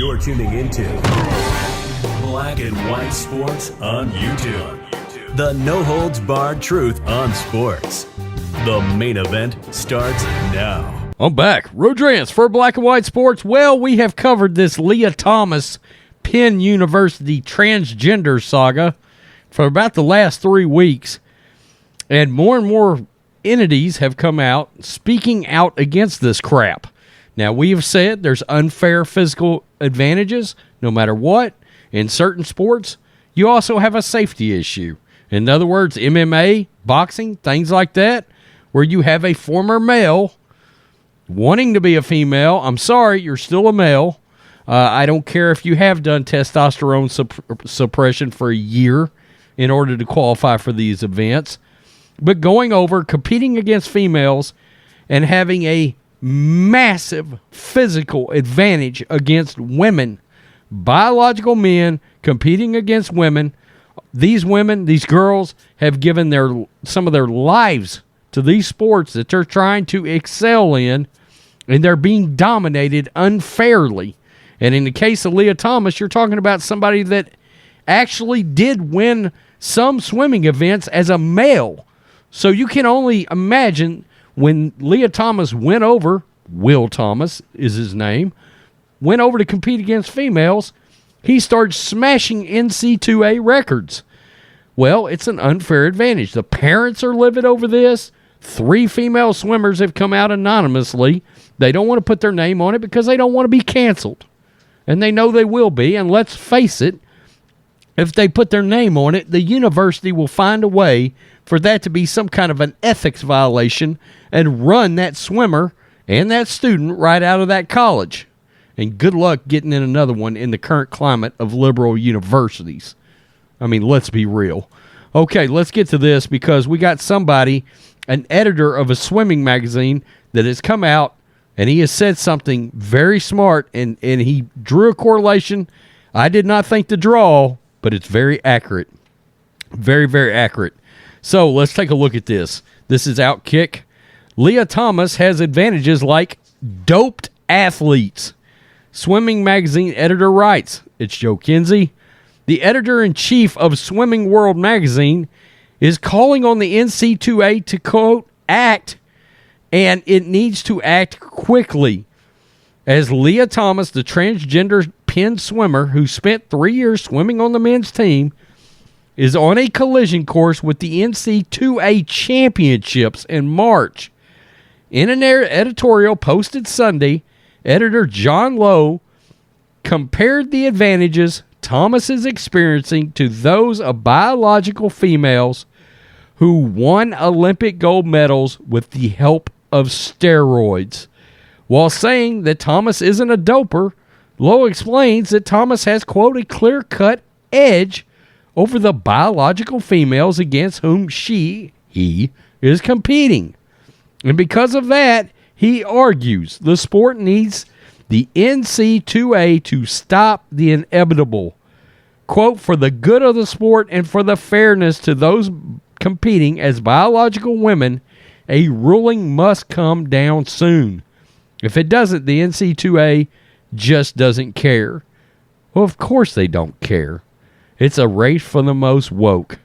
You're tuning into Black and White Sports on YouTube. The no-holds-barred truth on sports. The main event starts now. I'm back. Rodrance for Black and White Sports. Well, we have covered this Leah Thomas Penn University transgender saga for about the last 3 weeks. And more entities have come out speaking out against this crap. Now, we have said there's unfair physical advantages no matter what. In certain sports, you also have a safety issue. In other words, MMA, boxing, things like that, where you have a former male wanting to be a female. I'm sorry, you're still a male. I don't care if you have done testosterone suppression for a year in order to qualify for these events. But going over, competing against females, and having a massive physical advantage against women, biological men competing against women. These women, these girls, have given some of their lives to these sports that they're trying to excel in, and they're being dominated unfairly. And in the case of Leah Thomas, you're talking about somebody that actually did win some swimming events as a male. So you can only imagine when Leah Thomas went over, Will Thomas is his name, went over to compete against females, he started smashing NCAA records. Well, it's an unfair advantage. The parents are livid over this. 3 female swimmers have come out anonymously. They don't want to put their name on it because they don't want to be canceled. And they know they will be. And let's face it, if they put their name on it, the university will find a way for that to be some kind of an ethics violation and run that swimmer and that student right out of that college. And good luck getting in another one in the current climate of liberal universities. I mean, let's be real. Okay, let's get to this because we got somebody, an editor of a swimming magazine, that has come out and he has said something very smart and he drew a correlation. I did not think to draw, but it's very accurate. Very, very accurate. So let's take a look at this. This is Outkick. Leah Thomas has advantages like doped athletes. Swimming magazine editor writes, it's Joe Kinsey. The editor-in-chief of Swimming World magazine is calling on the NCAA to, quote, act, and it needs to act quickly. As Leah Thomas, the transgender Penn swimmer who spent 3 years swimming on the men's team, is on a collision course with the NCAA championships in March. In an editorial posted Sunday, editor John Lowe compared the advantages Thomas is experiencing to those of biological females who won Olympic gold medals with the help of steroids. While saying that Thomas isn't a doper, Lowe explains that Thomas has, quote, a clear-cut edge over the biological females against whom he is competing. And because of that, he argues the sport needs the NCAA to stop the inevitable. Quote, for the good of the sport and for the fairness to those competing as biological women, a ruling must come down soon. If it doesn't, the NCAA just doesn't care. Well, of course they don't care. It's a race for the most woke.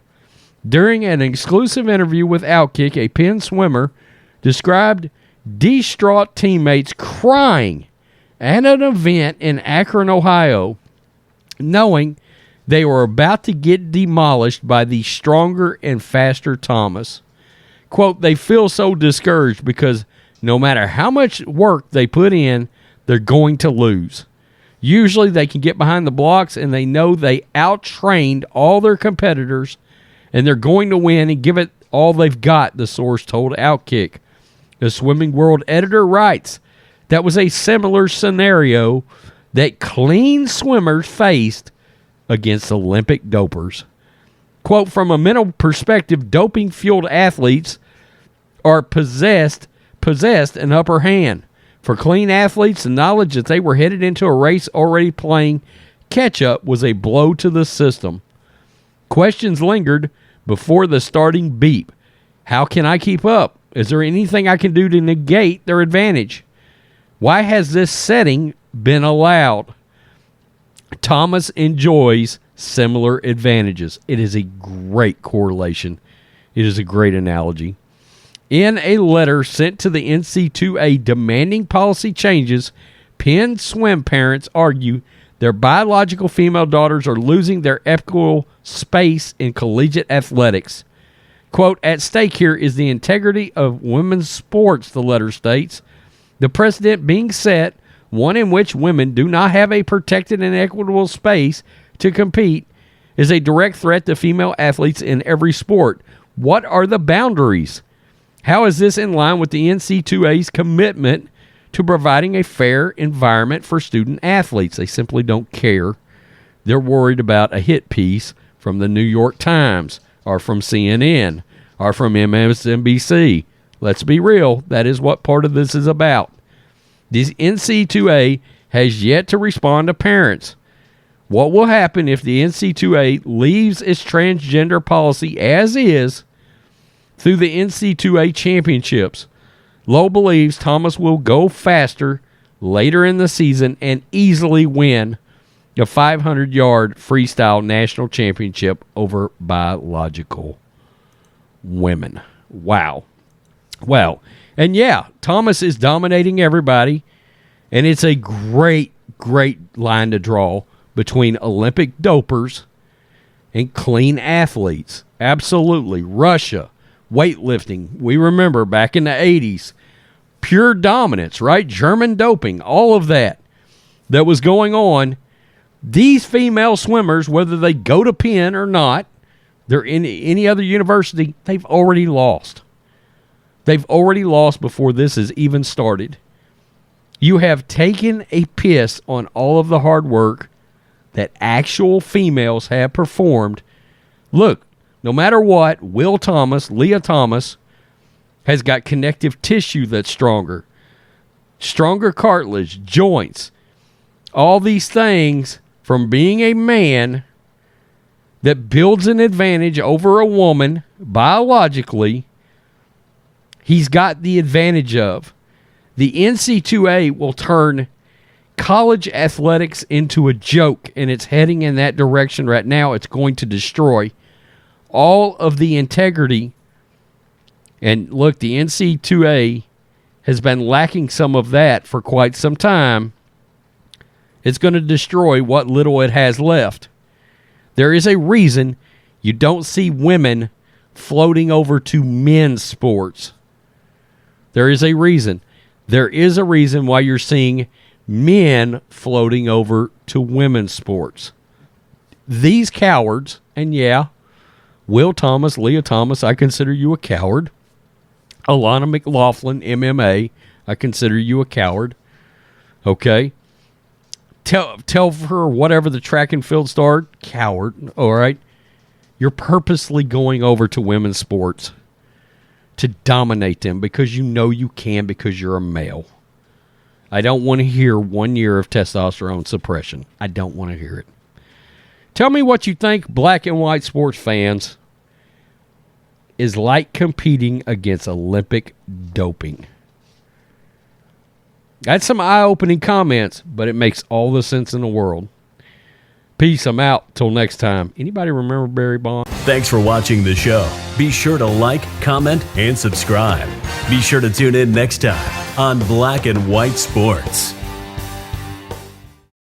During an exclusive interview with Outkick, a Penn swimmer described distraught teammates crying at an event in Akron, Ohio, knowing they were about to get demolished by the stronger and faster Thomas. Quote, they feel so discouraged because no matter how much work they put in, they're going to lose. Usually they can get behind the blocks and they know they out-trained all their competitors and they're going to win and give it all they've got, the source told Outkick. The Swimming World editor writes, that was a similar scenario that clean swimmers faced against Olympic dopers. Quote, from a mental perspective, doping-fueled athletes are possessed an upper hand. For clean athletes, the knowledge that they were headed into a race already playing catch-up was a blow to the system. Questions lingered before the starting beep. How can I keep up? Is there anything I can do to negate their advantage? Why has this setting been allowed? Thomas enjoys similar advantages. It is a great correlation. It is a great analogy. In a letter sent to the NCAA demanding policy changes, Penn swim parents argue their biological female daughters are losing their equal space in collegiate athletics. Quote, at stake here is the integrity of women's sports, the letter states. The precedent being set, one in which women do not have a protected and equitable space to compete, is a direct threat to female athletes in every sport. What are the boundaries? How is this in line with the NCAA's commitment to providing a fair environment for student athletes? They simply don't care. They're worried about a hit piece from the New York Times or from CNN or from MSNBC. Let's be real. That is what part of this is about. The NCAA has yet to respond to parents. What will happen if the NCAA leaves its transgender policy as is through the NCAA championships? Lowe believes Thomas will go faster later in the season and easily win the 500-yard freestyle national championship over biological women. Wow. Wow. And yeah, Thomas is dominating everybody, and it's a great, great line to draw between Olympic dopers and clean athletes. Absolutely. Russia, weightlifting. We remember back in the 80s, pure dominance, right? German doping, all of that was going on. These female swimmers, whether they go to Penn or not, they're in any other university, they've already lost. They've already lost before this has even started. You have taken a piss on all of the hard work that actual females have performed. Look, no matter what, Leah Thomas has got connective tissue that's stronger cartilage, joints, all these things from being a man that builds an advantage over a woman biologically. He's got the advantage of. The NCAA will turn college athletics into a joke, and it's heading in that direction right now. It's going to destroy all of the integrity. And look, the NCAA has been lacking some of that for quite some time. It's going to destroy what little it has left. There is a reason you don't see women floating over to men's sports. There is a reason. There is a reason why you're seeing men floating over to women's sports. These cowards, and yeah, Thomas, Leah Thomas, I consider you a coward. Alana McLaughlin, MMA, I consider you a coward. Okay? Tell her whatever the track and field star, coward, all right? You're purposely going over to women's sports to dominate them because you know you can because you're a male. I don't want to hear 1 year of testosterone suppression. I don't want to hear it. Tell me what you think, black and white sports fans, is like competing against Olympic doping. That's some eye-opening comments, but it makes all the sense in the world. Peace, I'm out. Till next time. Anybody remember Barry Bonds? Thanks for watching the show. Be sure to like, comment, and subscribe. Be sure to tune in next time on Black and White Sports.